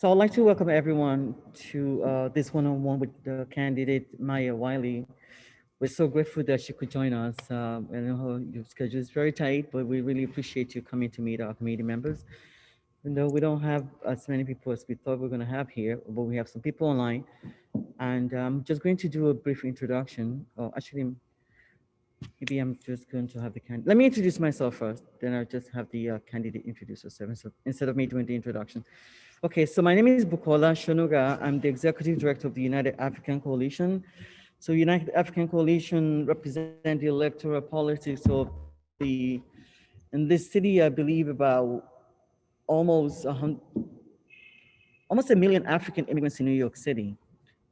So I'd like to welcome everyone to this one-on-one with the candidate Maya Wiley. We're so grateful that she could join us. I know your schedule is very tight, but we really appreciate you coming to meet our committee members. Even though we don't have as many people as we thought we were going to have here, but we have some people online. And I'm just going to do a brief introduction. Oh, actually, maybe I'm just going to have the candidate. Let me introduce myself first, then I'll just have the candidate introduce herself instead of me doing the introduction. Okay, so my name is Bukola Shonuga. I'm the executive director of the United African Coalition. So United African Coalition represents the electoral politics of in this city, I believe about almost almost a million African immigrants in New York City,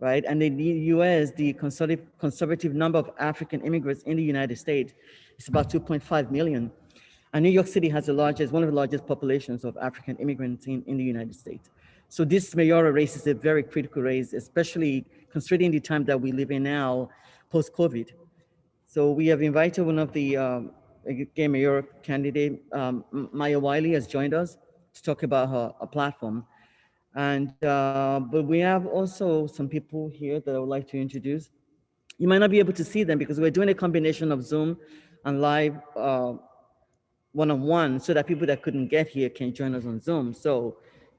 right? And in the US, the conservative number of African immigrants in the United States is about 2.5 million. And New York City has one of the largest populations of African immigrants in the United States. So this mayoral race is a very critical race, especially considering the time that we live in now, post-COVID. So we have invited one of the again, mayoral candidate, Maya Wiley has joined us to talk about her platform. And, but we have also some people here that I would like to introduce. You might not be able to see them because we're doing a combination of Zoom and live one-on-one so that people that couldn't get here can join us on Zoom. So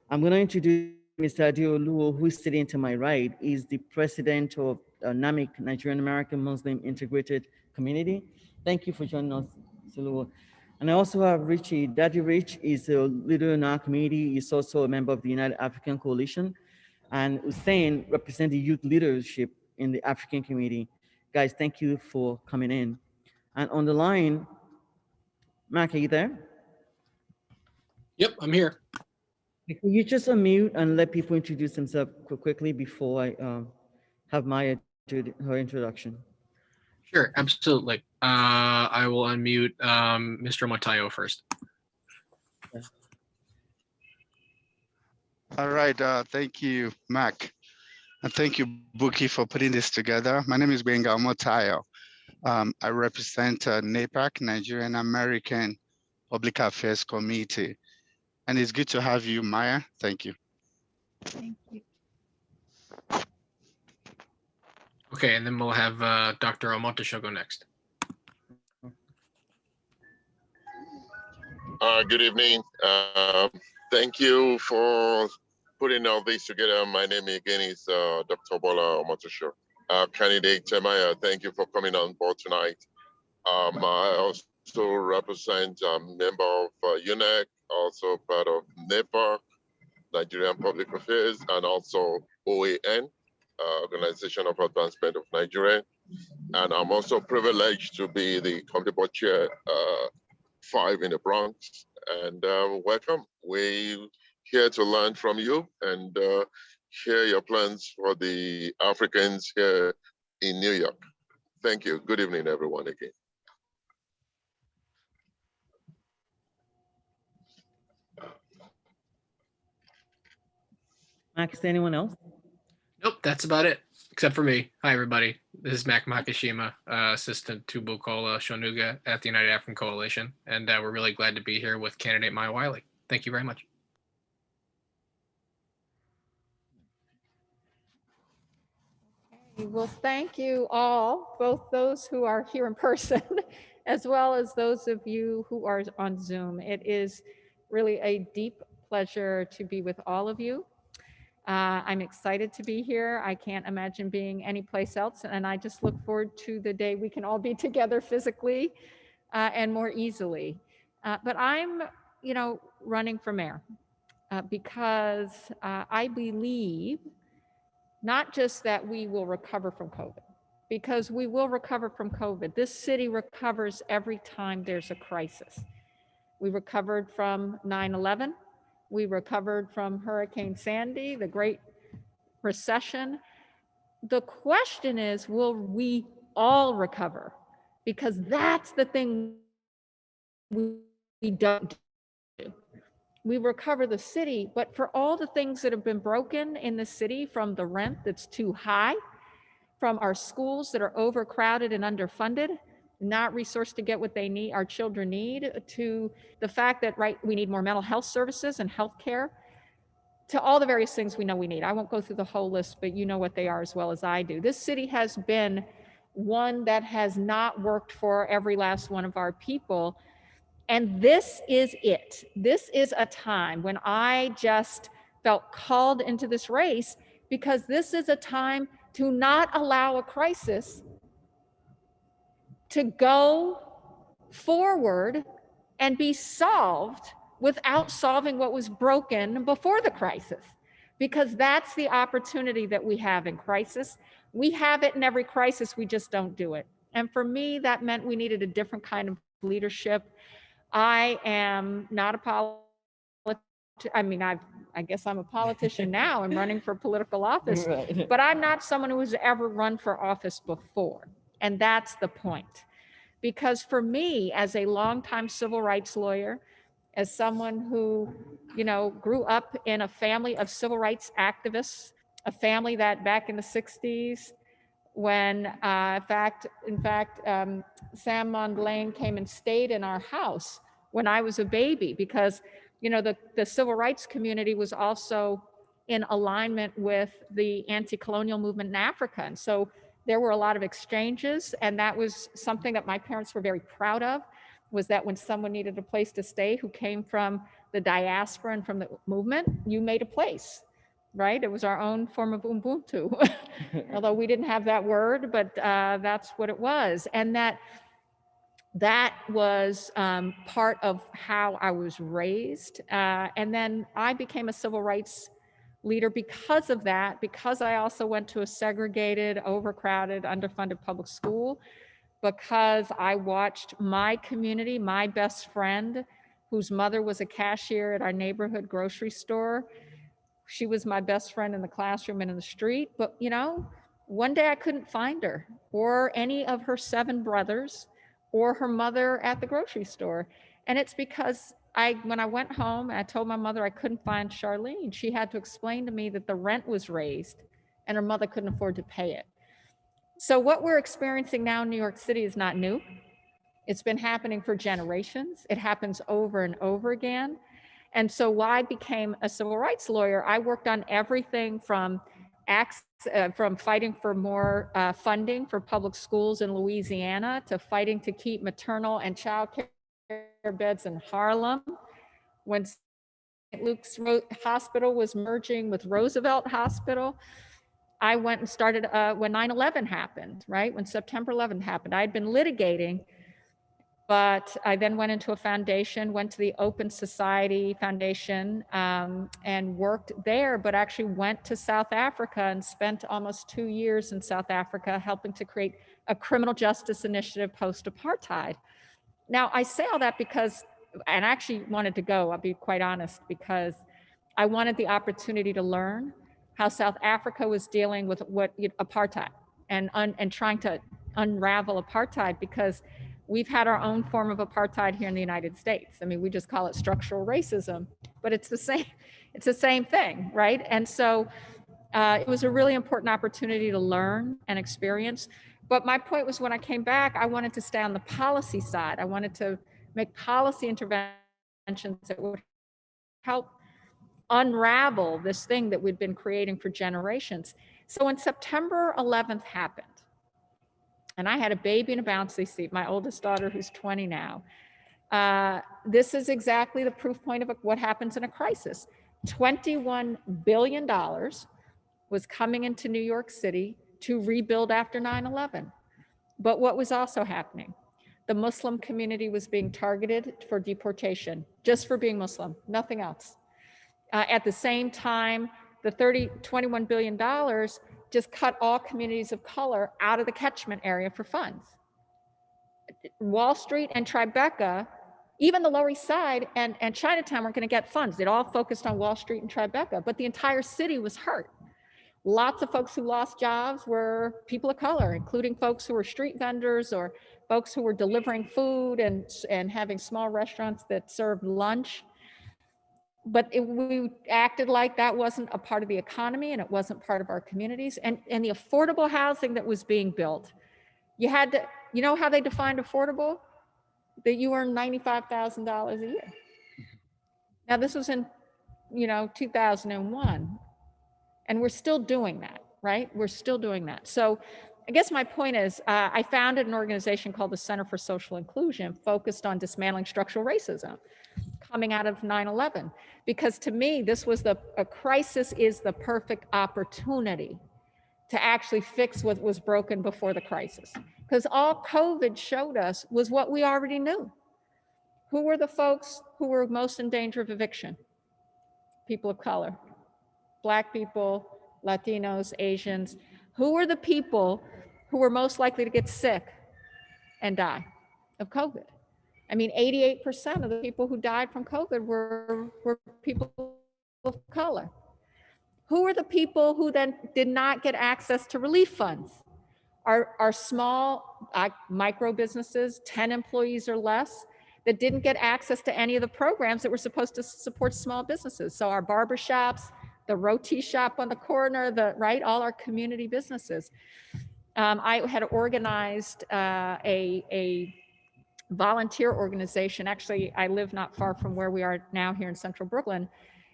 I'm going to introduce Mr. Adeoluwo, who's sitting to my right. He's the president of NAMIC, Nigerian American Muslim Integrated Community. Thank you for joining us, Mr. Luwo. And I also have Richie. Daddy Rich is a leader in our community. He's also a member of the United African Coalition. And Hussein represents the youth leadership in the African community. Guys, thank you for coming in. And on the line, Mark, are you there? Yep, I'm here. Can you just unmute and let people introduce themselves quickly before I have Maya do her introduction? Sure, absolutely. I will unmute Mr. Montayo first. All right, thank you, Mac. And thank you, Buki, for putting this together. My name is Benga Motayo. I represent NAPAC, Nigerian American Public Affairs Committee. And it's good to have you, Maya. Thank you. Thank you. Okay, and then we'll have Dr. Omotasho go next. Good evening. Thank you for putting all this together. My name again is Dr. Bola Omotosho. Candidate Maya, thank you for coming on board tonight. I also represent a member of UNEC, also part of NEPA, Nigerian Public Affairs, and also OAN, Organization of Advancement of Nigeria. And I'm also privileged to be the committee board chair 5 in the Bronx. And welcome. We're here to learn from you and share your plans for the Africans here in New York. Thank you. Good evening, everyone, again. Max, is there anyone else? Nope, that's about it, except for me. Hi, everybody. This is Mac Makishima, assistant to Bukola Shonuga at the United African Coalition, and we're really glad to be here with candidate Maya Wiley. Thank you very much. Okay, well, thank you all, both those who are here in person, as well as those of you who are on Zoom. It is really a deep pleasure to be with all of you. I'm excited to be here. I can't imagine being anyplace else, and I just look forward to the day we can all be together physically and more easily. But I'm, running for mayor because I believe not just that we will recover from COVID, because we will recover from COVID. This city recovers every time there's a crisis. We recovered from 9/11. We recovered from Hurricane Sandy, the Great Recession. The question is, will we all recover? Because that's the thing we don't do. We recover the city, but for all the things that have been broken in the city, from the rent that's too high, from our schools that are overcrowded and underfunded, not resourced to get what they need, our children need, to the fact that, we need more mental health services and healthcare. to all the various things we know we need. I won't go through the whole list, but you know what they are as well as I do. This city has been one that has not worked for every last one of our people. And this is it. This is a time when I just felt called into this race, because this is a time to not allow a crisis to go forward and be solved without solving what was broken before the crisis, because that's the opportunity that we have in crisis. We have it in every crisis, we just don't do it. And for me, that meant we needed a different kind of leadership. I am not a politician. I mean, I guess I'm a politician now. I'm running for political office, Right. but I'm not someone who has ever run for office before. And that's the point. Because for me, as a longtime civil rights lawyer, as someone who, grew up in a family of civil rights activists, a family that back in the 60s, when in fact, Sam Mondlane came and stayed in our house when I was a baby, because, the civil rights community was also in alignment with the anti-colonial movement in Africa. And so there were a lot of exchanges, and that was something that my parents were very proud of, was that when someone needed a place to stay who came from the diaspora and from the movement, you made a place, right? It was our own form of Ubuntu, although we didn't have that word, but that's what it was. And that was part of how I was raised. And then I became a civil rights leader because of that, because I also went to a segregated, overcrowded, underfunded public school, because I watched my community, my best friend, whose mother was a cashier at our neighborhood grocery store. She was my best friend in the classroom and in the street. But, one day I couldn't find her or any of her 7 brothers or her mother at the grocery store. And it's because when I went home, I told my mother I couldn't find Charlene. She had to explain to me that the rent was raised and her mother couldn't afford to pay it. So what we're experiencing now in New York City is not new. It's been happening for generations. It happens over and over again. And so while I became a civil rights lawyer, I worked on everything from fighting for more funding for public schools in Louisiana, to fighting to keep maternal and child care beds in Harlem. When St. Luke's Hospital was merging with Roosevelt Hospital, I went and started when 9/11 happened, right? When September 11th happened. I had been litigating, but I then went into a foundation, went to the Open Society Foundation, and worked there, but actually went to South Africa and spent almost 2 years in South Africa helping to create a criminal justice initiative post-apartheid. Now, I say all that because, and I actually wanted to go, I'll be quite honest, because I wanted the opportunity to learn how South Africa was dealing with apartheid and trying to unravel apartheid, because we've had our own form of apartheid here in the United States. I mean, we just call it structural racism, but it's the same thing, right? And so it was a really important opportunity to learn and experience. But my point was, when I came back, I wanted to stay on the policy side. I wanted to make policy interventions that would help unravel this thing that we'd been creating for generations. So when September 11th happened, and I had a baby in a bouncy seat, my oldest daughter, who's 20 now, this is exactly the proof point of what happens in a crisis. $21 billion was coming into New York City to rebuild after 9/11. But what was also happening? The Muslim community was being targeted for deportation, just for being Muslim, nothing else. At the same time, the $21 billion just cut all communities of color out of the catchment area for funds. Wall Street and Tribeca, even the Lower East Side and Chinatown weren't going to get funds. It all focused on Wall Street and Tribeca, but the entire city was hurt. Lots of folks who lost jobs were people of color, including folks who were street vendors or folks who were delivering food and having small restaurants that served lunch. But we acted like that wasn't a part of the economy and it wasn't part of our communities. And the affordable housing that was being built, you had to, you know how they defined affordable? That you earn $95,000 a year. Now this was in 2001. And we're still doing that, right? We're still doing that. So I guess my point is, I founded an organization called the Center for Social Inclusion, focused on dismantling structural racism coming out of 9/11. Because to me, this was a crisis is the perfect opportunity to actually fix what was broken before the crisis. Because all COVID showed us was what we already knew. Who were the folks who were most in danger of eviction? People of color, Black people, Latinos, Asians. Who were the people who were most likely to get sick and die of COVID? I mean, 88% of the people who died from COVID were people of color. Who are the people who then did not get access to relief funds? Our small micro businesses, 10 employees or less, that didn't get access to any of the programs that were supposed to support small businesses. So our barbershops, the roti shop on the corner, all our community businesses. I had organized a volunteer organization. Actually, I live not far from where we are now here in Central Brooklyn.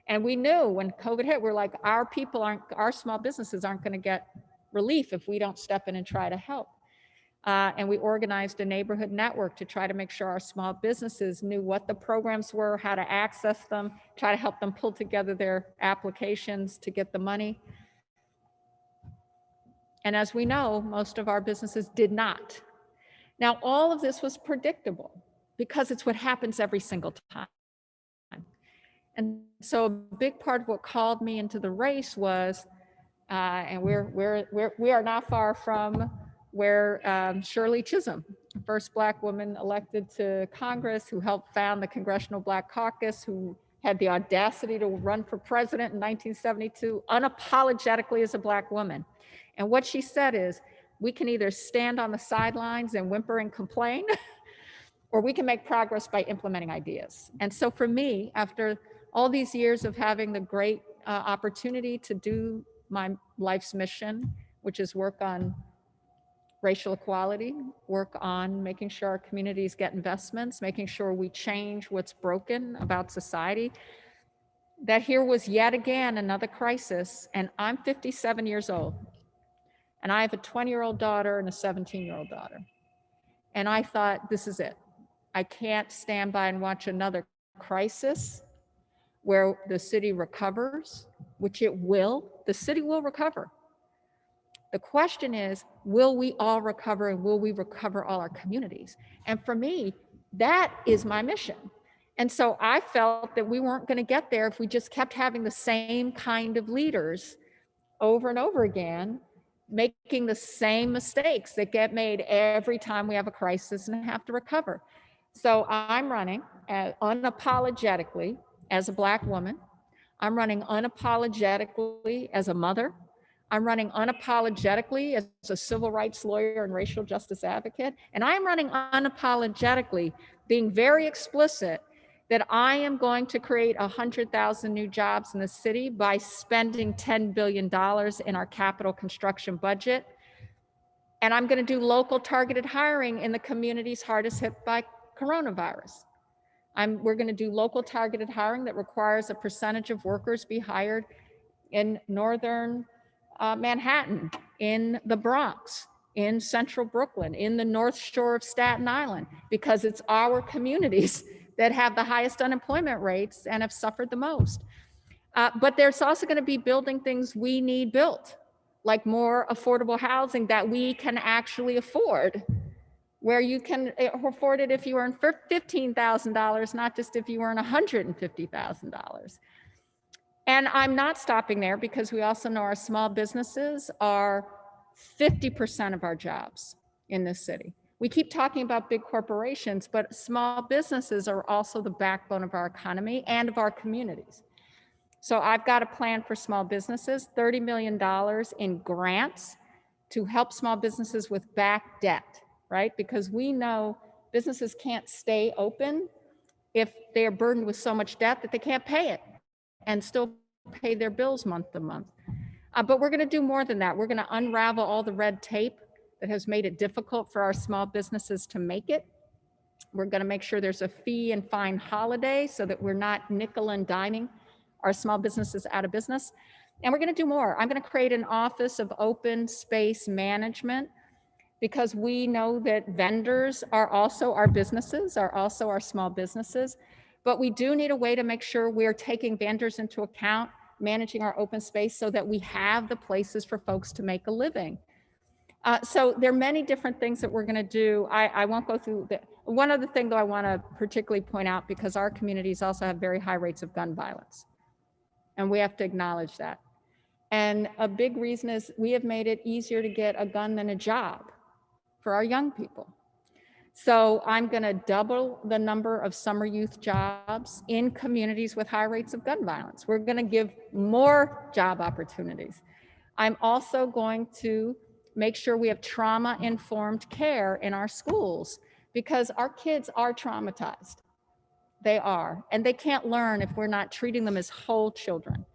And we knew when COVID hit, we're like, our small businesses aren't going to get relief if we don't step in and try to help. And we organized a neighborhood network to try to make sure our small businesses knew what the programs were, how to access them, try to help them pull together their applications to get the money. And as we know, most of our businesses did not. Now, all of this was predictable because it's what happens every single time. And so a big part of what called me into the race was, and we are not far from where Shirley Chisholm, the first Black woman elected to Congress, who helped found the Congressional Black Caucus, who had the audacity to run for president in 1972, unapologetically as a Black woman. And what she said is, we can either stand on the sidelines and whimper and complain, or we can make progress by implementing ideas. And so for me, after all these years of having the great opportunity to do my life's mission, which is work on racial equality, work on making sure our communities get investments, making sure we change what's broken about society, that here was yet again another crisis. And I'm 57 years old. And I have a 20-year-old daughter and a 17-year-old daughter. And I thought, this is it. I can't stand by and watch another crisis where the city recovers, which it will. The city will recover. The question is, will we all recover, and will we recover all our communities? And for me, that is my mission. And so I felt that we weren't going to get there if we just kept having the same kind of leaders over and over again, making the same mistakes that get made every time we have a crisis and have to recover. So I'm running unapologetically as a Black woman. I'm running unapologetically as a mother. I'm running unapologetically as a civil rights lawyer and racial justice advocate. And I'm running unapologetically, being very explicit that I am going to create 100,000 new jobs in the city by spending $10 billion in our capital construction budget. And I'm going to do local targeted hiring in the communities hardest hit by coronavirus. We're going to do local targeted hiring that requires a percentage of workers be hired in northern Manhattan, in the Bronx, in central Brooklyn, in the North Shore of Staten Island, because it's our communities that have the highest unemployment rates and have suffered the most. But there's also going to be building things we need built, like more affordable housing that we can actually afford, where you can afford it if you earn $15,000, not just if you earn $150,000. And I'm not stopping there, because we also know our small businesses are 50% of our jobs in this city. We keep talking about big corporations, but small businesses are also the backbone of our economy and of our communities. So I've got a plan for small businesses, $30 million in grants to help small businesses with back debt, right? Because we know businesses can't stay open if they are burdened with so much debt that they can't pay it and still pay their bills month to month. But we're going to do more than that. We're going to unravel all the red tape that has made it difficult for our small businesses to make it. We're going to make sure there's a fee and fine holiday so that we're not nickel and diming our small businesses out of business. And we're going to do more. I'm going to create an office of open space management, because we know that vendors are also our businesses, are also our small businesses. But we do need a way to make sure we're taking vendors into account, managing our open space so that we have the places for folks to make a living. So there are many different things that we're going to do. I won't go through the, one other thing though I want to particularly point out, because our communities also have very high rates of gun violence, and we have to acknowledge that. And a big reason is we have made it easier to get a gun than a job for our young people. So I'm going to double the number of summer youth jobs in communities with high rates of gun violence. We're going to give more job opportunities. I'm also going to make sure we have trauma-informed care in our schools, because our kids are traumatized. They are, and they can't learn if we're not treating them as whole children.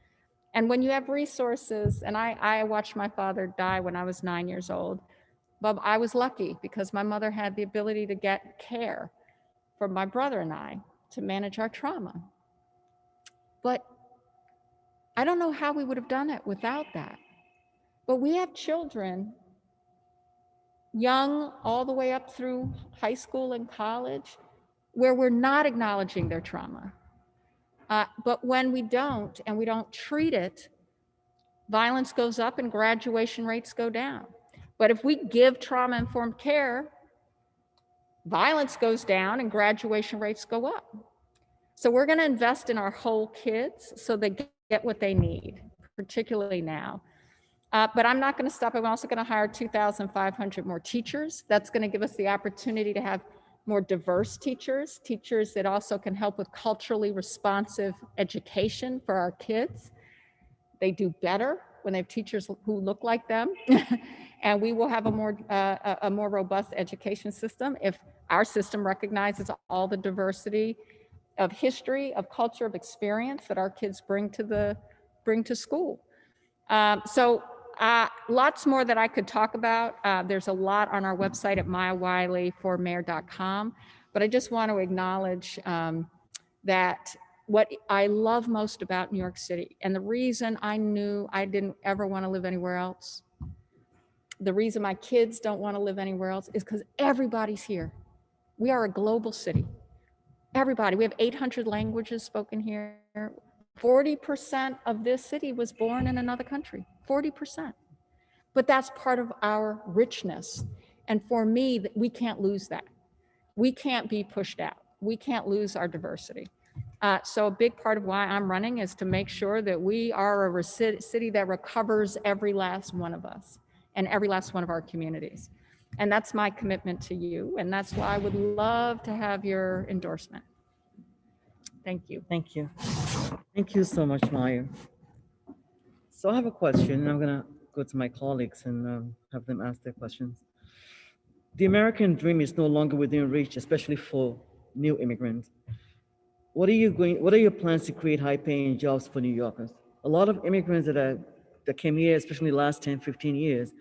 And when you have resources, and I watched my father die when I was 9 years old, but I was lucky because my mother had the ability to get care for my brother and I to manage our trauma. But I don't know how we would have done it without that. But we have children, young all the way up through high school and college, where we're not acknowledging their trauma. But when we don't, and we don't treat it, violence goes up and graduation rates go down. But if we give trauma-informed care, violence goes down and graduation rates go up. So we're going to invest in our whole kids so they get what they need, particularly now. But I'm not going to stop. I'm also going to hire 2,500 more teachers. That's going to give us the opportunity to have more diverse teachers, teachers that also can help with culturally responsive education for our kids. They do better when they have teachers who look like them. And we will have a more robust education system if our system recognizes all the diversity of history, of culture, of experience that our kids bring to school. Lots more that I could talk about. There's a lot on our website at mayawileyformayor.com, but I just want to acknowledge that what I love most about New York City, and the reason I knew I didn't ever want to live anywhere else, the reason my kids don't want to live anywhere else, is because everybody's here. We are a global city. Everybody, we have 800 languages spoken here. 40% of this city was born in another country, 40%. But that's part of our richness. And for me, we can't lose that. We can't be pushed out. We can't lose our diversity. So a big part of why I'm running is to make sure that we are a city that recovers every last one of us and every last one of our communities. And that's my commitment to you. And that's why I would love to have your endorsement. Thank you. Thank you. Thank you so much, Maya. So I have a question. I'm going to go to my colleagues and have them ask their questions. The American dream is no longer within reach, especially for new immigrants. What are your plans to create high-paying jobs for New Yorkers? A lot of immigrants that came here, especially the last 10, 15 years,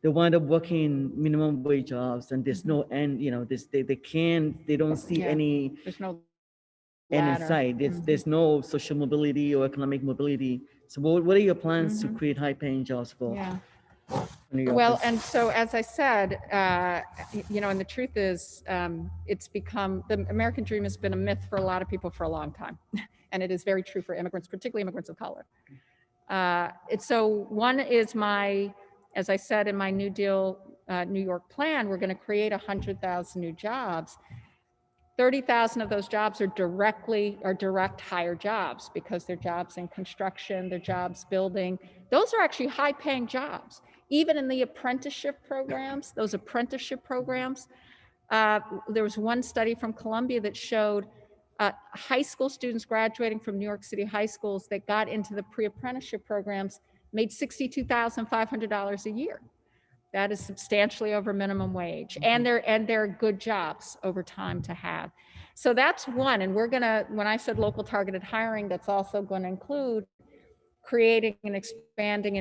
they wind up working minimum wage jobs, and there's no end, they don't see any There's no end in ladder. sight. There's no social mobility or economic mobility. So what are your plans to create high-paying jobs for New Yorkers? Well, and so as I said, and the truth is, the American dream has been a myth for a lot of people for a long time. And it is very true for immigrants, particularly immigrants of color. So one is as I said in my New Deal New York plan, we're going to create 100,000 new jobs. 30,000 of those jobs are direct hire jobs, because they're jobs in construction, they're jobs building. Those are actually high paying jobs. Even in the apprenticeship programs, there was one study from Columbia that showed high school students graduating from New York City high schools that got into the pre-apprenticeship programs made $62,500 a year. That is substantially over minimum wage, and they're good jobs over time to have. So that's one, and when I said local targeted hiring, that's also going to include creating and expanding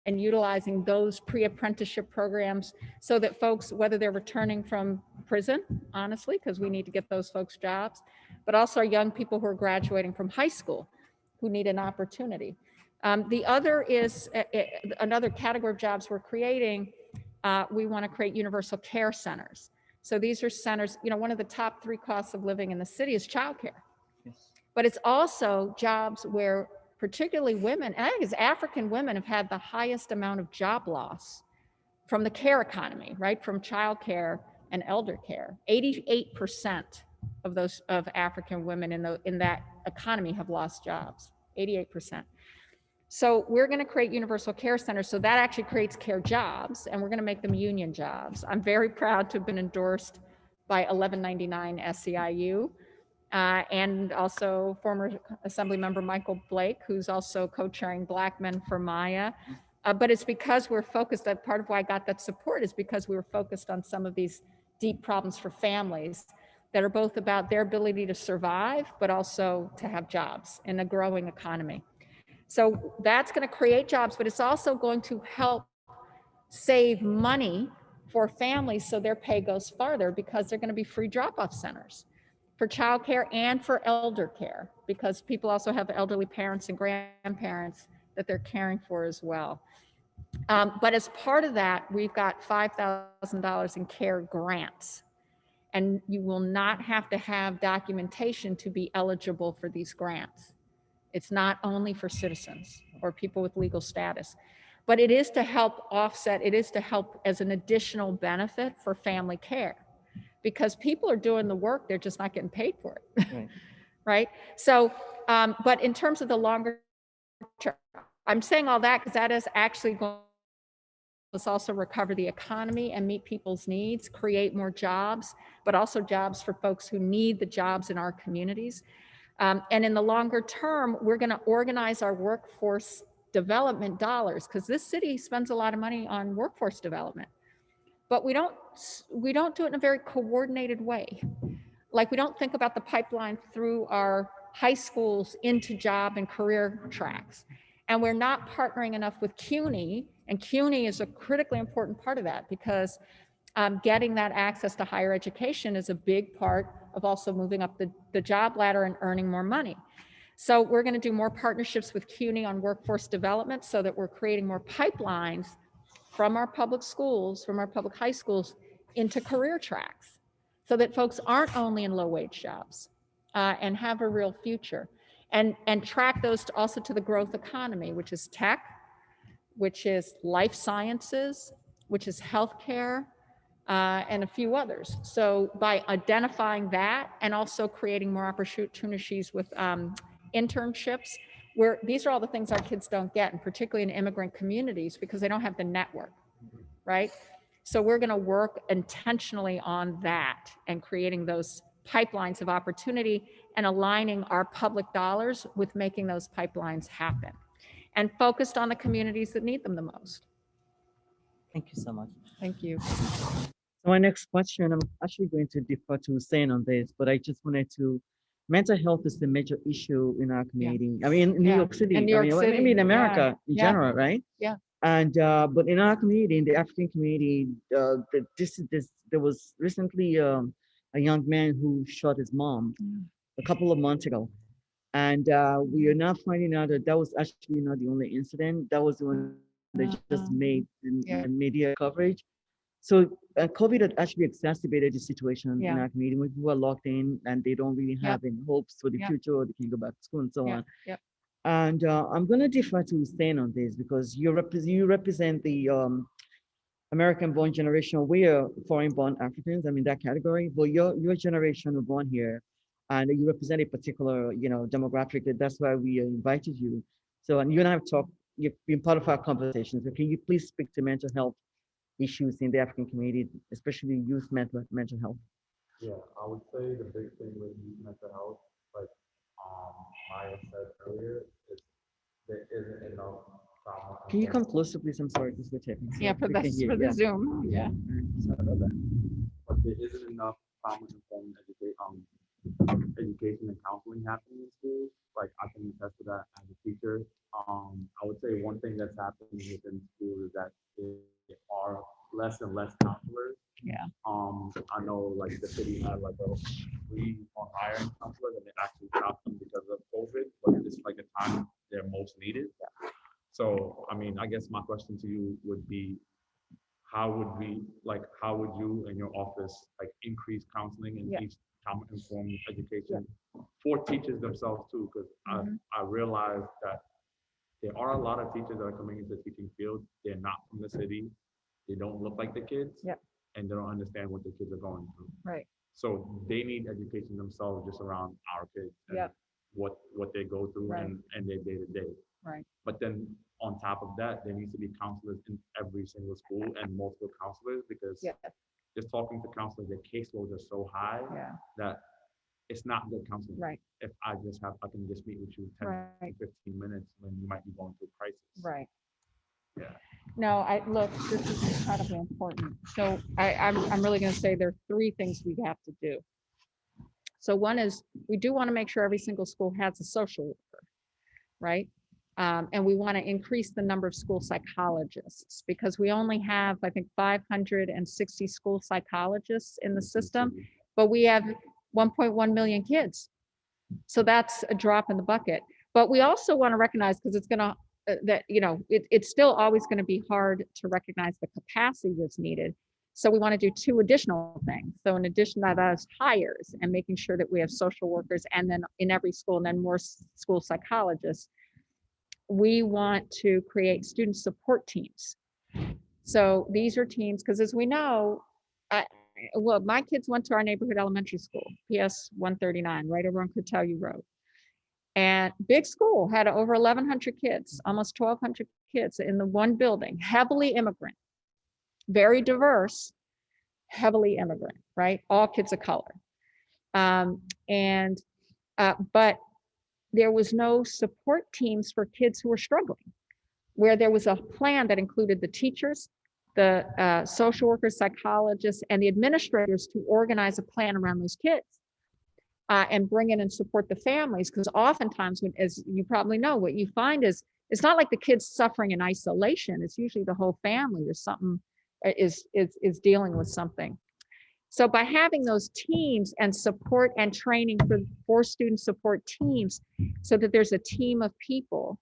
and utilizing those pre-apprenticeship programs so that folks, whether they're returning from prison, honestly, because we need to get those folks jobs, but also our young people who are graduating from high school, who need an opportunity. The other is another category of jobs we're creating. We want to create universal care centers. So these are centers, one of the top 3 costs of living in the city is childcare. Yes. But it's also jobs where particularly women, and I think it's African women, have had the highest amount of job loss from the care economy, right? From childcare and elder care. 88% of African women in that economy have lost jobs, 88%. So we're going to create universal care centers. So that actually creates care jobs, and we're going to make them union jobs. I'm very proud to have been endorsed by 1199 SEIU, and also former Assembly Member Michael Blake, who's also co-chairing Black Men for Maya. But it's because we're focused, part of why I got that support is because we were focused on some of these deep problems for families that are both about their ability to survive, but also to have jobs in a growing economy. So that's going to create jobs, but it's also going to help save money for families so their pay goes farther, because they're going to be free drop-off centers for childcare and for elder care, because people also have elderly parents and grandparents that they're caring for as well. But as part of that, we've got $5,000 in care grants. And you will not have to have documentation to be eligible for these grants. It's not only for citizens or people with legal status, but it is to help offset, it is to help as an additional benefit for family care, because people are doing the work, they're just not getting paid for it. Right. Right? So, but in terms of the longer term, I'm saying all that because that is actually going to also recover the economy and meet people's needs, create more jobs, but also jobs for folks who need the jobs in our communities. And in the longer term, we're going to organize our workforce development dollars, because this city spends a lot of money on workforce development, but we don't do it in a very coordinated way. Like, we don't think about the pipeline through our high schools into job and career tracks. And we're not partnering enough with CUNY, and CUNY is a critically important part of that, because getting that access to higher education is a big part of also moving up the job ladder and earning more money. So we're going to do more partnerships with CUNY on workforce development, so that we're creating more pipelines from our public schools, from our public high schools, into career tracks, so that folks aren't only in low-wage jobs and have a real future, and track those also to the growth economy, which is tech, which is life sciences, which is healthcare, and a few others. So by identifying that and also creating more opportunities with internships, where these are all the things our kids don't get, and particularly in immigrant communities, because they don't have the network, right? So we're going to work intentionally on that and creating those pipelines of opportunity and aligning our public dollars with making those pipelines happen, and focused on the communities that need them the most. Thank you so much. Thank you. So my next question, I'm actually going to defer to Hussein on this, but I just wanted to, mental health is the major issue in our community. I mean, in New York City. In New York I City. mean, in America in Yeah. general, right? Yeah. And but in our community, in the African community, there was recently a young man who shot his mom a couple of months ago, and we are now finding out that that was actually not the only incident. That was the one they just made in media coverage. So COVID had actually exacerbated the situation in our community, when people are locked in and they don't really have any hopes for the future, or they can go back to school and so on. And I'm going to defer to Hussein on this, because you represent the American-born generation. We are foreign-born Africans. I'm in that category. But your generation were born here, and you represent a particular demographic. That's why we invited you. So, and you and I have talked. You've been part of our conversations. So can you please speak to mental health issues in the African community, especially youth mental health? Yeah, I would say the big thing with youth mental health, like Maya said earlier, is there isn't enough trauma. Can you come closer, please? I'm sorry, because we're taking. Yeah, for the Zoom. Yeah. Sorry about that. But there isn't enough trauma-informed education and counseling happening in schools. Like, I can attest to that as a teacher. I would say one thing that's happening within schools is that there are less and less counselors Yeah. I know like the city had like a free on hiring counselors and they actually stopped them because of COVID, but it's like a time they're most needed. So, I mean, I guess my question to you would be, how would you and your office like increase counseling and Yeah. teach trauma-informed education for teachers themselves too? Because Mhm. I realize that there are a lot of teachers that are coming into the teaching field. They're not from the city. They don't look like the kids. Yep. And they don't understand what the kids are going through. Right. So they need education themselves just around our kids and Yep. what they go through Right. and their day to day. Right. But then on top of that, there needs to be counselors in every single school and multiple counselors because Yeah. just talking to counselors, their caseloads are so high Yeah. that it's not good counseling. Right. If I can just meet with you 10 Right. 15 minutes when you might be going through crisis. Right. Yeah. No, look, this is incredibly important. So I'm really going to say there are three things we have to do. So one is we do want to make sure every single school has a social worker, right? And we want to increase the number of school psychologists because we only have, I think, 560 school psychologists in the system, but we have 1.1 million kids. So that's a drop in the bucket. But we also want to recognize, because it's going to, that, it's still always going to be hard to recognize the capacity that's needed. So we want to do two additional things. So in addition to those hires and making sure that we have social workers and then in every school and then more school psychologists, we want to create student support teams. So these are teams, because as we know, well, my kids went to our neighborhood elementary school, PS 139, right over on Cortellia Road. And big school, had over 1,100 kids, almost 1,200 kids in the one building, heavily immigrant, very diverse, heavily immigrant, right? All kids of color. But there was no support teams for kids who were struggling, where there was a plan that included the teachers, the social workers, psychologists, and the administrators to organize a plan around those kids. And bring in and support the families, because oftentimes, as you probably know, what you find is it's not like the kids suffering in isolation. It's usually the whole family. There's something is dealing with something. So by having those teams and support and training for student support teams, so that there's a team of people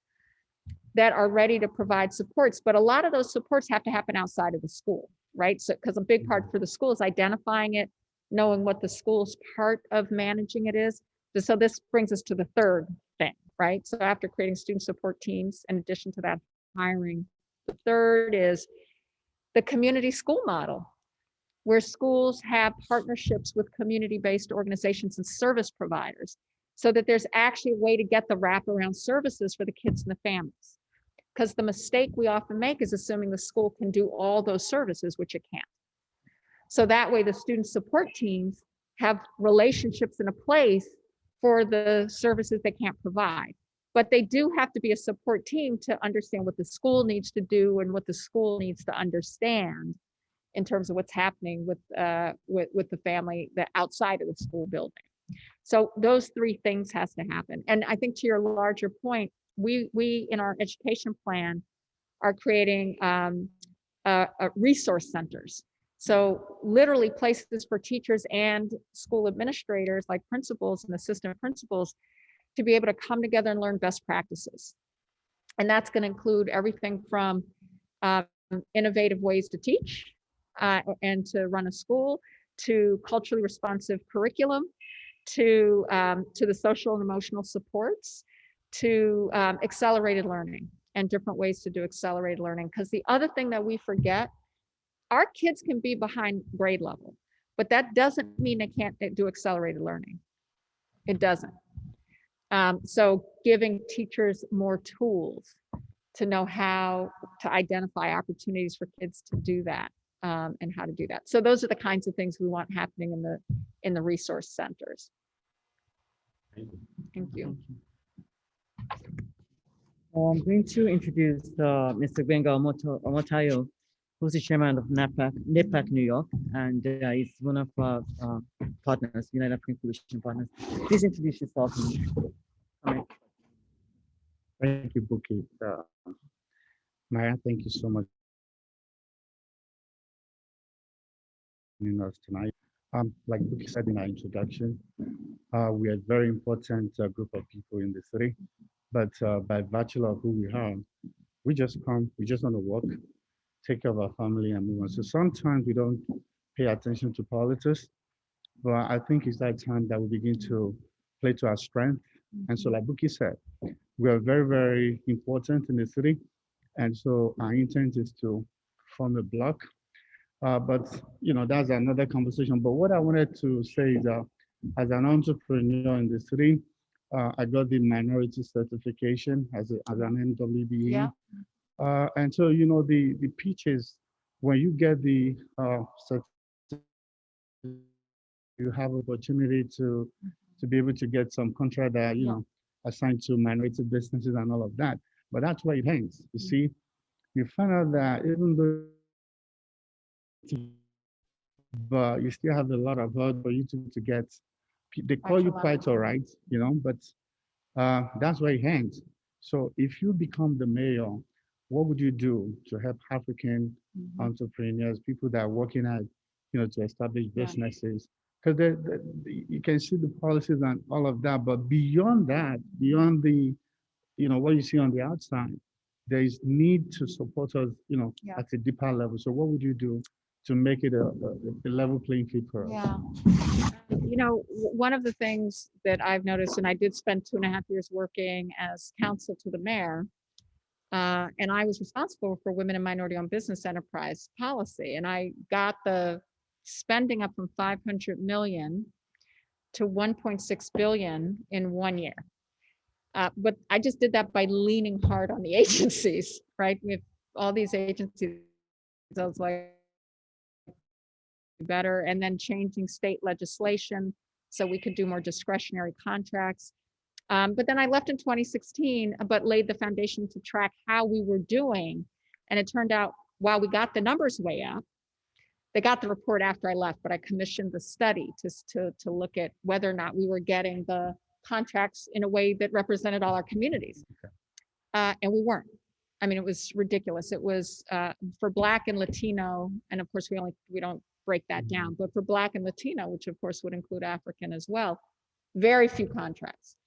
that are ready to provide supports, but a lot of those supports have to happen outside of the school, right? So because a big part for the school is identifying it, knowing what the school's part of managing it is. So this brings us to the third thing, right? So after creating student support teams, in addition to that, hiring, the third is the community school model, where schools have partnerships with community-based organizations and service providers, so that there's actually a way to get the wraparound services for the kids and the families. Because the mistake we often make is assuming the school can do all those services, which it can't. So that way the student support teams have relationships in a place for the services they can't provide. But they do have to be a support team to understand what the school needs to do and what the school needs to understand in terms of what's happening with the family that outside of the school building. So those three things has to happen. And I think to your larger point, we in our education plan are creating resource centers. So literally places for teachers and school administrators, like principals and assistant principals, to be able to come together and learn best practices. And that's going to include everything from innovative ways to teach and to run a school, to culturally responsive curriculum, to the social and emotional supports, to accelerated learning and different ways to do accelerated learning. Because the other thing that we forget, our kids can be behind grade level, but that doesn't mean they can't do accelerated learning. It doesn't. So giving teachers more tools to know how to identify opportunities for kids to do that and how to do that. So those are the kinds of things we want happening in the resource centers. Thank you. I'm going to introduce Mr. Benga Omotayo, who's the chairman of NEPAC New York, and is one of our partners, United African Coalition partners. Please introduce yourself. Thank you, Buki. Maya, thank you so much us tonight. Like Buki said in our introduction, we are a very important group of people in the city, but by virtue of who we are, we just come, we just want to work, take care of our family and move on. So sometimes we don't pay attention to politics, but I think it's that time that we begin to play to our strength. And so like Buki said, we are very, very important in the city. And so our intent is to form a block. But that's another conversation. But what I wanted to say is that as an entrepreneur in the city, I got the minority certification as an MWBE. Yeah. And so, the pitch is when you get the you have opportunity to be able to get some contract that, assigned to minority businesses and all of that. But that's where it ends. You see, you find out that even though but you still have a lot of hurdles for you to get. They call you quite all right, but that's where it ends. So if you become the mayor, what would you do to help African entrepreneurs, people that are working at, to establish businesses? Because you can see the policies and all of that, but beyond that, beyond the, what you see on the outside, there is need to support us, at a deeper level. So what would you do to make it a level playing field for us? Yeah. One of the things that I've noticed, and I did spend 2.5 years working as counsel to the mayor, and I was responsible for women and minority-owned business enterprise policy. And I got the spending up from 500 million to 1.6 billion in 1 year. But I just did that by leaning hard on the agencies, right? With all these agencies, I was like, better, and then changing state legislation so we could do more discretionary contracts. But then I left in 2016, but laid the foundation to track how we were doing. And it turned out, while we got the numbers way up, they got the report after I left, but I commissioned the study to look at whether or not we were getting the contracts in a way that represented all our communities. And we weren't. I mean, it was ridiculous. It was for Black and Latino, and of course we don't break that down, but for Black and Latino, which of course would include African as well, very few contracts.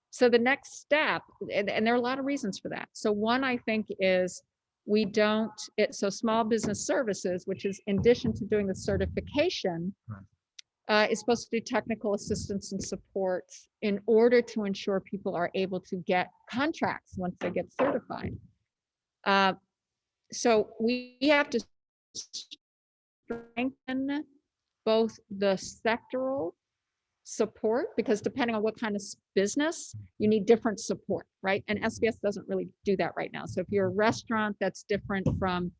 So the next step, and there are a lot of reasons for that. So one, I think, is so small business services, which is in addition to doing the certification, is supposed to do technical assistance and support in order to ensure people are able to get contracts once they get certified. So we have to strengthen both the sectoral support, because depending on what kind of business, you need different support, right? And SBS doesn't really do that right now. So if you're a restaurant, that's different from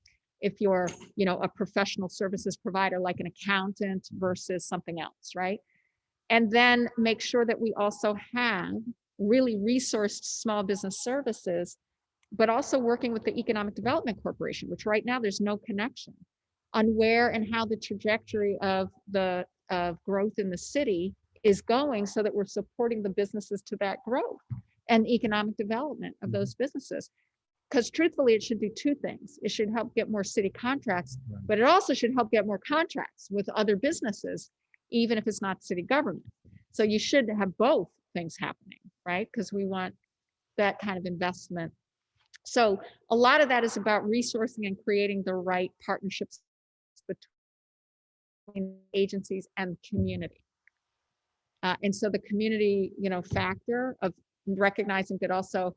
if you're, a professional services provider like an accountant versus something else, right? And then make sure that we also have really resourced small business services, but also working with the Economic Development Corporation, which right now there's no connection on where and how the trajectory of the growth in the city is going, so that we're supporting the businesses to that growth and economic development of those businesses. Because truthfully, it should do two things. It should help get more city contracts, but it also should help get more contracts with other businesses, even if it's not city government. So you should have both things happening, right? Because we want that kind of investment. So a lot of that is about resourcing and creating the right partnerships between agencies and community. And so the community, factor of recognizing that also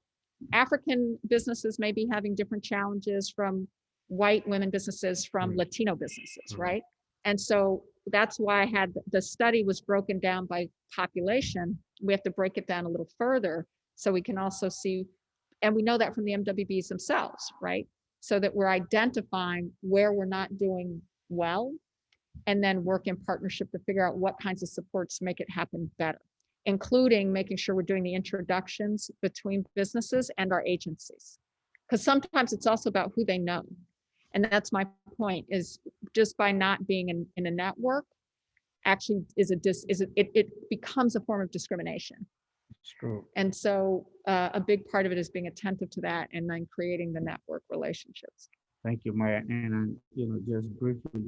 African businesses may be having different challenges from white women businesses, from Latino businesses, right? And so that's why I had the study was broken down by population. We have to break it down a little further so we can also see, and we know that from the MWBs themselves, right? So that we're identifying where we're not doing well, and then work in partnership to figure out what kinds of supports make it happen better, including making sure we're doing the introductions between businesses and our agencies. Because sometimes it's also about who they know. And that's my point, is just by not being in a network actually it becomes a form of discrimination. It's true. And so a big part of it is being attentive to that, and then creating the network relationships. Thank you, Maya. And just briefly,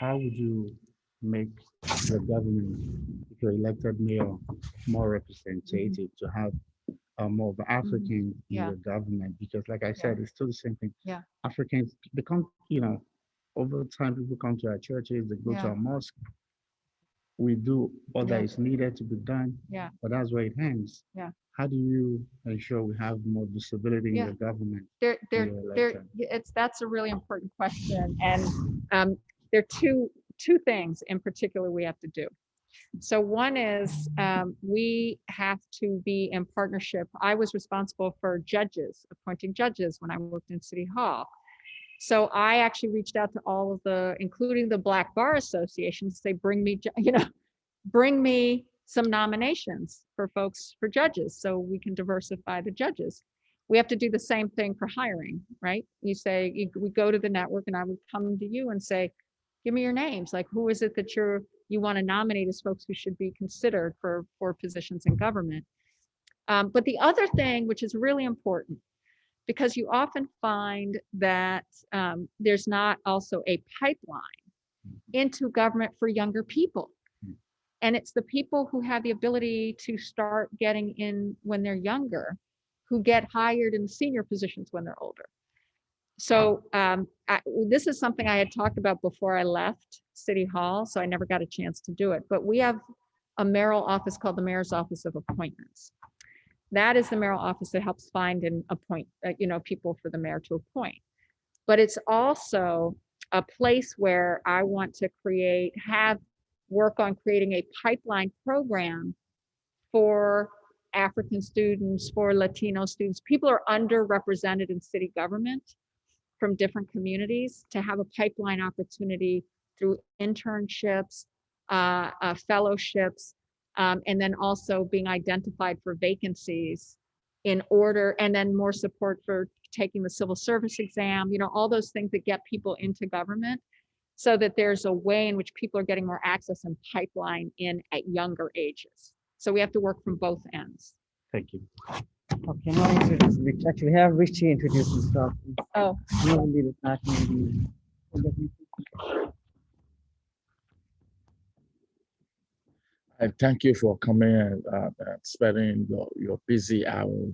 how would you make the government, if you're elected mayor, more representative to have more of Africans in Yeah. your government? Because like I said, it's still the same thing. Yeah. Africans become, over time people come to our churches, they go to Yeah. our mosque. We do all that Yeah. is needed to be done, Yeah. but that's where it ends. Yeah. How do you ensure we have more visibility in Yeah. your government? There, when there, you're there, elected? that's a really important question. And there are two things in particular we have to do. So one is we have to be in partnership. I was responsible for judges, appointing judges when I worked in City Hall. So I actually reached out to all of including the Black Bar Association, to say, bring me some nominations for folks for judges so we can diversify the judges. We have to do the same thing for hiring, right? We go to the network and I would come to you and say, give me your names. Like, who is it that you want to nominate as folks who should be considered for positions in government? But the other thing, which is really important, because you often find that there's not also a pipeline into government for younger people. And it's the people who have the ability to start getting in when they're younger, who get hired in senior positions when they're older. So this is something I had talked about before I left City Hall, so I never got a chance to do it. But we have a mayoral office called the Mayor's Office of Appointments. That is the mayoral office that helps find and appoint, people for the mayor to appoint. But it's also a place where I want to work on creating a pipeline program for African students, for Latino students. People are underrepresented in city government from different communities, to have a pipeline opportunity through internships, fellowships, and then also being identified for vacancies and then more support for taking the civil service exam, all those things that get people into government, so that there's a way in which people are getting more access and pipeline in at younger ages. So we have to work from both ends. Thank you. Okay, now introduce Rich. Actually, we have Richie introduce himself. Oh, I thank you for coming and spending your busy hour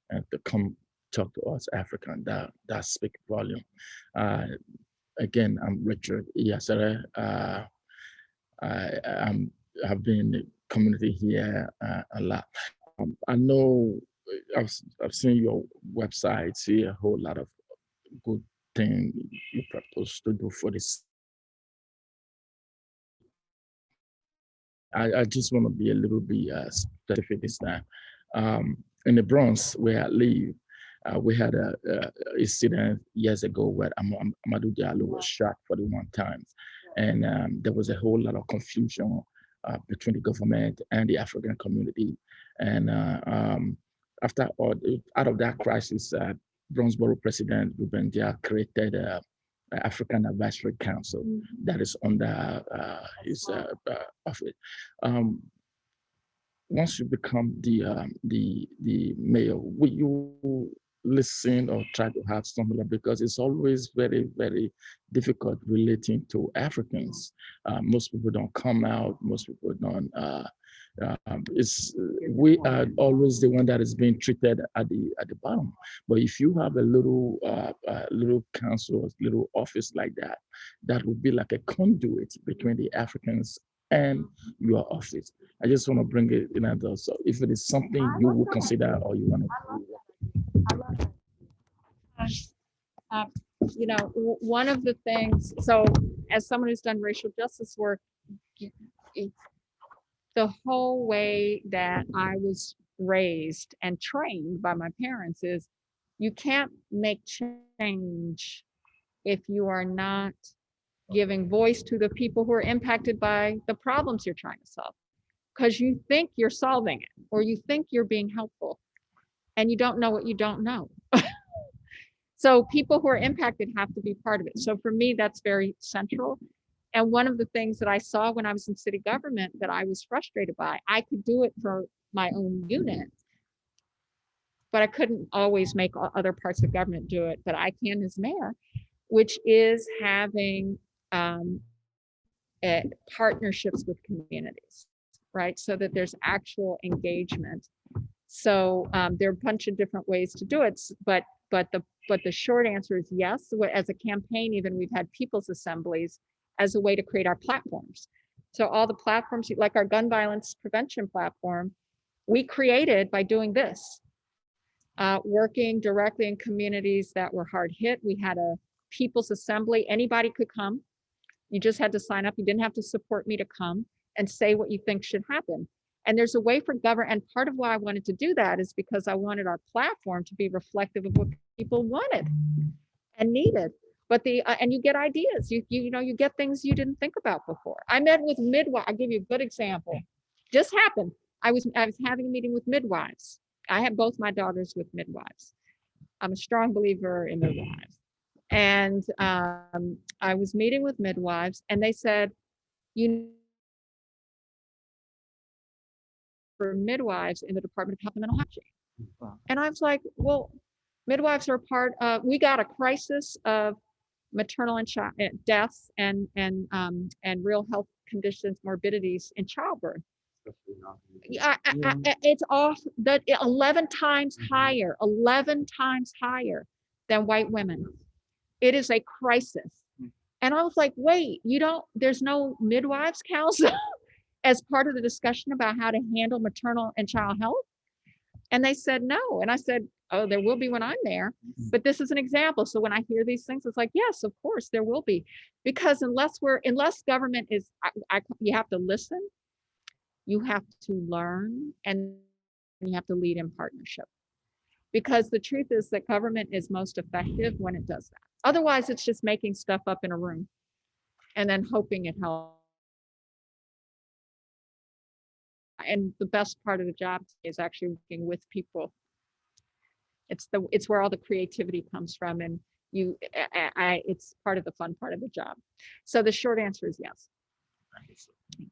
and to come talk to us African. That speak volume. Again, I'm Richard Iyasere. I've been in the community here a lot. I know I've seen your website, see a whole lot of good thing you propose to do for this. I just want to be a little bit specific this time. In the Bronx, where I live, we had a incident years ago where Amadou Diallo was shot 41 times. And there was a whole lot of confusion between the government and the African community. And out of that crisis, Bronxboro President Ruben Dia created African Advisory Council that is under his office. Once you become the mayor, will you listen or try to have something, because it's always very, very difficult relating to Africans. Most people don't come out. Most people don't. We are always the one that is being treated at the bottom. But if you have a little council, little office like that, that would be like a conduit between the Africans and your office. I just want to bring it in. So if it is something you would consider or you want to do. One of the things, so as someone who's done racial justice work, the whole way that I was raised and trained by my parents is you can't make change if you are not giving voice to the people who are impacted by the problems you're trying to solve, because you think you're solving it or you think you're being helpful and you don't know what you don't know. So people who are impacted have to be part of it. So for me, that's very central. And one of the things that I saw when I was in city government that I was frustrated by, I could do it for my own unit, but I couldn't always make other parts of government do it, but I can as mayor, which is having partnerships with communities, right? So that there's actual engagement. So there are a bunch of different ways to do it, but the short answer is yes. So as a campaign, even we've had people's assemblies as a way to create our platforms. So all the platforms, like our gun violence prevention platform, we created by doing this, working directly in communities that were hard hit. We had a people's assembly. Anybody could come. You just had to sign up. You didn't have to support me to come and say what you think should happen. And there's a way for government, and part of why I wanted to do that is because I wanted our platform to be reflective of what people wanted and needed. But and you get ideas, you get things you didn't think about before. I met with midwives. I'll give you a good example. Just happened. I was having a meeting with midwives. I have both my daughters with midwives. I'm a strong believer in midwives. And I was meeting with midwives, and they said, for midwives in the Department of Health and Mental Hygiene. Wow. And I was like, well, midwives are part of, we got a crisis of maternal and child deaths and real health conditions, morbidities in childbirth. It's off that 11 times higher, 11 times higher than white women. It is a crisis. And I was like, wait, there's no midwives council as part of the discussion about how to handle maternal and child health? And they said no. And I said, oh, there will be when I'm there. But this is an example. So when I hear these things, it's like, yes, of course there will be. Because unless government is, you have to listen, you have to learn, and you have to lead in partnership. Because the truth is that government is most effective when it does that. Otherwise, it's just making stuff up in a room and then hoping it helps. And the best part of the job is actually working with people. It's where all the creativity comes from, and it's part of the fun part of the job. So the short answer is yes.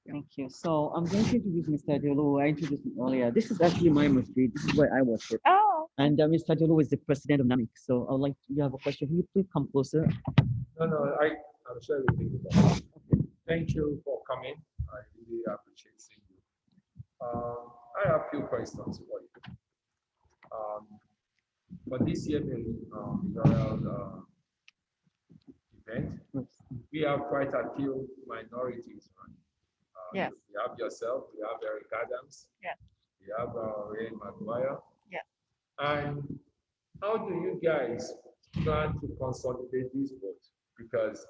Thank you. So I'm going to introduce Mr. Diallo. I introduced him earlier. This is actually my street. This is where I worship. Oh. And Mr. Diallo is the president of NAMIC. So I would like you have a question. Can you please come closer? No, I'm sure everything is okay. Thank you for coming. I really appreciate seeing you. I have a few questions for you. For this year, mayoral event, we have quite a few minorities. Yes. You have yourself, you have Eric Adams. Yeah. You have Ray Maguire. Yeah. And how do you guys plan to consolidate these votes? Because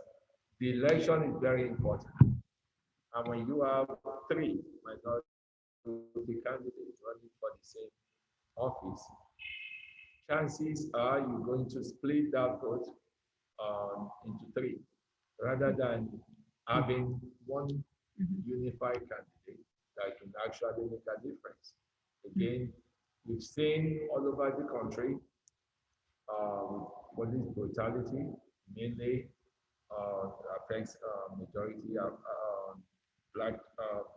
the election is very important. And when you have three minority candidates running for the same office, chances are you're going to split that vote into three, rather than having one unified candidate that can actually make a difference. Again, we've seen all over the country police brutality mainly affects majority of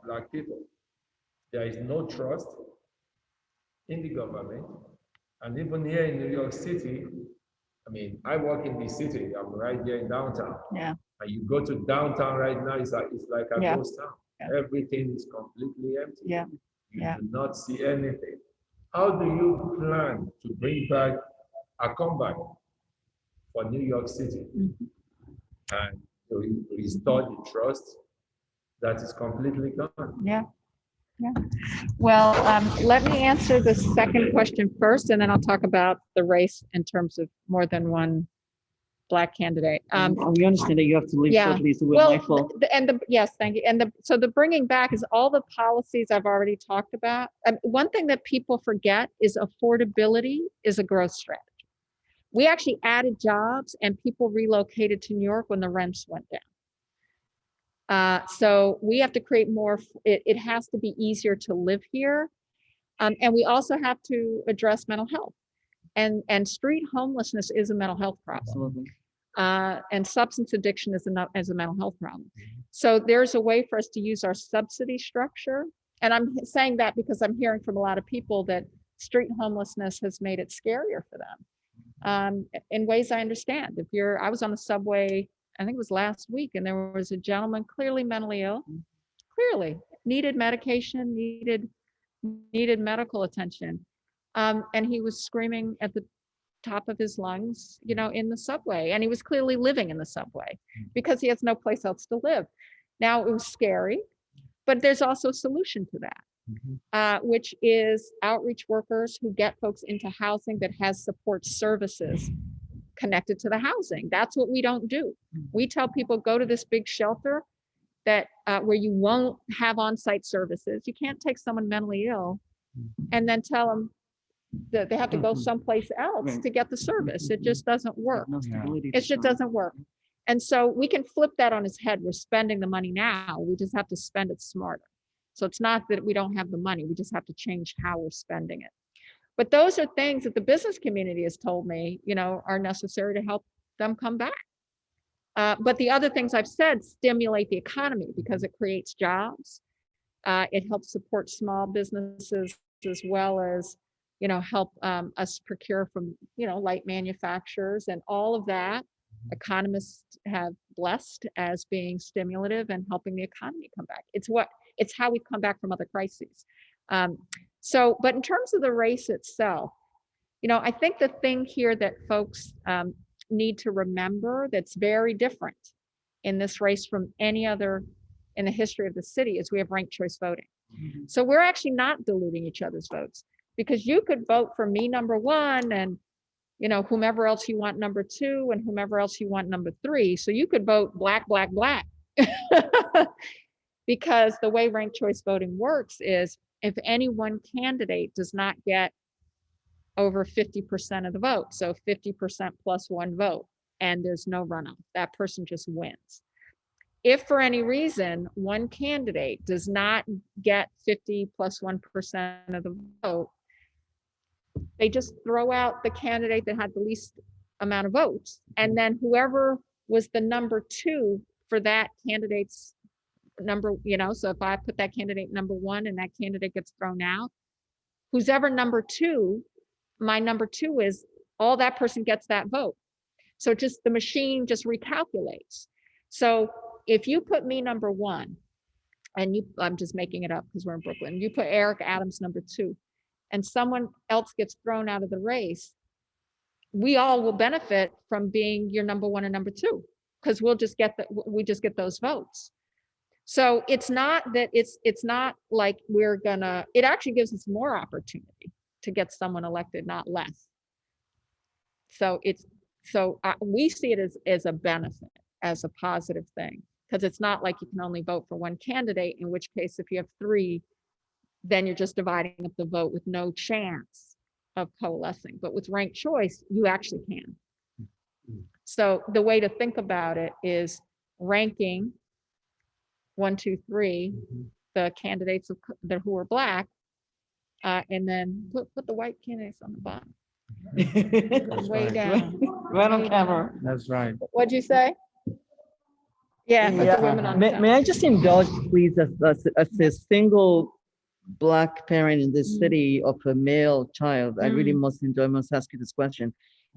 black people. There is no trust in the government, and even here in New York City, I mean, I work in the city. I'm right here in downtown. Yeah. And you go to downtown right now, it's like a ghost town. Yeah. Everything is completely empty. Yeah. You do not see anything. How do you plan to bring back a comeback for New York City and to restore the trust that is completely gone? Yeah. Yeah. Well, let me answer the second question first, and then I'll talk about the race in terms of more than one Black candidate. We understand that you have to leave shortly, so we're mindful. Yes, thank you. And so the bringing back is all the policies I've already talked about. One thing that people forget is affordability is a growth strategy. We actually added jobs and people relocated to New York when the rents went down. So we have to create more, it has to be easier to live here. And we also have to address mental health. And street homelessness is a mental health problem. Absolutely. And substance addiction is a mental health problem. So there's a way for us to use our subsidy structure. And I'm saying that because I'm hearing from a lot of people that street homelessness has made it scarier for them. In ways I understand. I was on the subway I think it was last week, and there was a gentleman clearly mentally ill, clearly needed medication, needed medical attention. And he was screaming at the top of his lungs, you know, in the subway. And he was clearly living in the subway because he has no place else to live. Now, it was scary, but there's also a solution to that, which is outreach workers who get folks into housing that has support services connected to the housing. That's what we don't do. We tell people, go to this big shelter that where you won't have on-site services. You can't take someone mentally ill and then tell them that they have to go someplace else to get the service. It just doesn't work. It just doesn't work. And so we can flip that on its head. We're spending the money now. We just have to spend it smarter. So it's not that we don't have the money. We just have to change how we're spending it. But those are things that the business community has told me, you know, are necessary to help them come back. But the other things I've said stimulate the economy because it creates jobs. It helps support small businesses as well as, you know, help us procure from, you know, light manufacturers, and all of that economists have blessed as being stimulative and helping the economy come back. It's how we come back from other crises. But in terms of the race itself, you know, I think the thing here that folks need to remember that's very different in this race from any other in the history of the city is we have ranked choice voting. So we're actually not diluting each other's votes, because you could vote for me number one and, you know, whomever else you want number two and whomever else you want number three. So you could vote black, black, black. Because the way ranked choice voting works is if any one candidate does not get over 50% of the vote, so 50% plus one vote, and there's no runoff, that person just wins. If for any reason one candidate does not get 50 plus 1% of the vote, they just throw out the candidate that had the least amount of votes. And then whoever was the number two for that candidate's number, you know, so if I put that candidate number one and that candidate gets thrown out, who's ever number two, my number two is, all that person gets that vote. So just the machine just recalculates. So if you put me number one, and I'm just making it up because we're in Brooklyn, you put Eric Adams number two, and someone else gets thrown out of the race, we all will benefit from being your number one and number two, because we just get those votes. So it's not that it's not like we're gonna, it actually gives us more opportunity to get someone elected, not less. So we see it as a benefit, as a positive thing, because it's not like you can only vote for one candidate, in which case if you have three, then you're just dividing up the vote with no chance of coalescing. But with ranked choice, you actually can. So the way to think about it is ranking 1, 2, 3, the candidates who are Black, and then put the white candidates on the bottom. Way down. Right on camera. That's right. What'd you say? Yeah, put the women on the top. May I just indulge, please, as a single Black parent in this city of a male child, I really must ask you this question.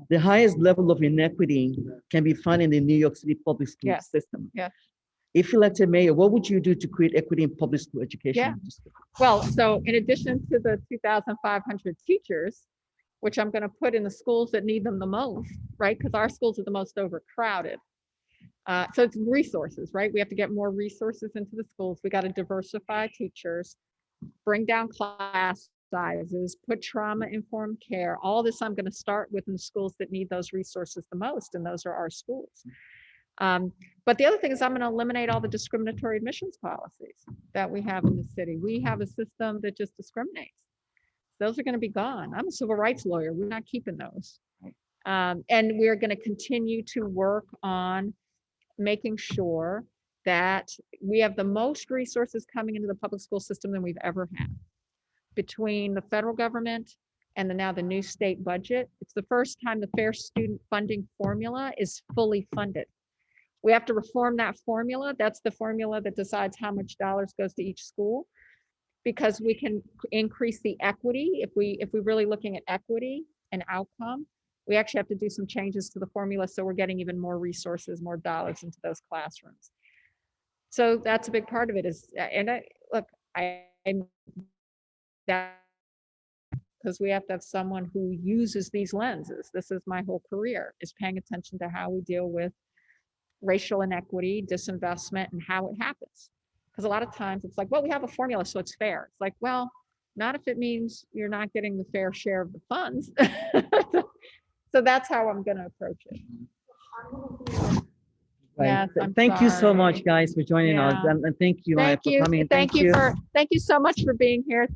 The highest level of inequity can be found in the New York City public school system. Yeah. If elected mayor, what would you do to create equity in public school education? Yeah. Well, so in addition to the 2,500 teachers, which I'm going to put in the schools that need them the most, right? Because our schools are the most overcrowded. So it's resources, right? We have to get more resources into the schools. We got to diversify teachers, bring down class sizes, put trauma-informed care. All this I'm going to start with in the schools that need those resources the most, and those are our schools. But the other thing is I'm going to eliminate all the discriminatory admissions policies that we have in the city. We have a system that just discriminates. Those are going to be gone. I'm a civil rights lawyer. We're not keeping those. And we're going to continue to work on making sure that we have the most resources coming into the public school system than we've ever had. Between the federal government and now the new state budget, it's the first time the Fair Student Funding formula is fully funded. We have to reform that formula. That's the formula that decides how much dollars goes to each school, because we can increase the equity. If we're really looking at equity and outcome, we actually have to do some changes to the formula. So we're getting even more resources, more dollars into those classrooms. So that's a big part of it is, and I'm that because we have to have someone who uses these lenses. This is my whole career, is paying attention to how we deal with racial inequity, disinvestment, and how it happens. Because a lot of times it's like, well, we have a formula, so it's fair. It's like, well, not if it means you're not getting the fair share of the funds. So that's how I'm going to approach it. Right. Yes, I'm Thank you so much, sorry. guys, for joining us. Yeah. And thank you, Maya, Thank for you. coming. Thank you so much for being here.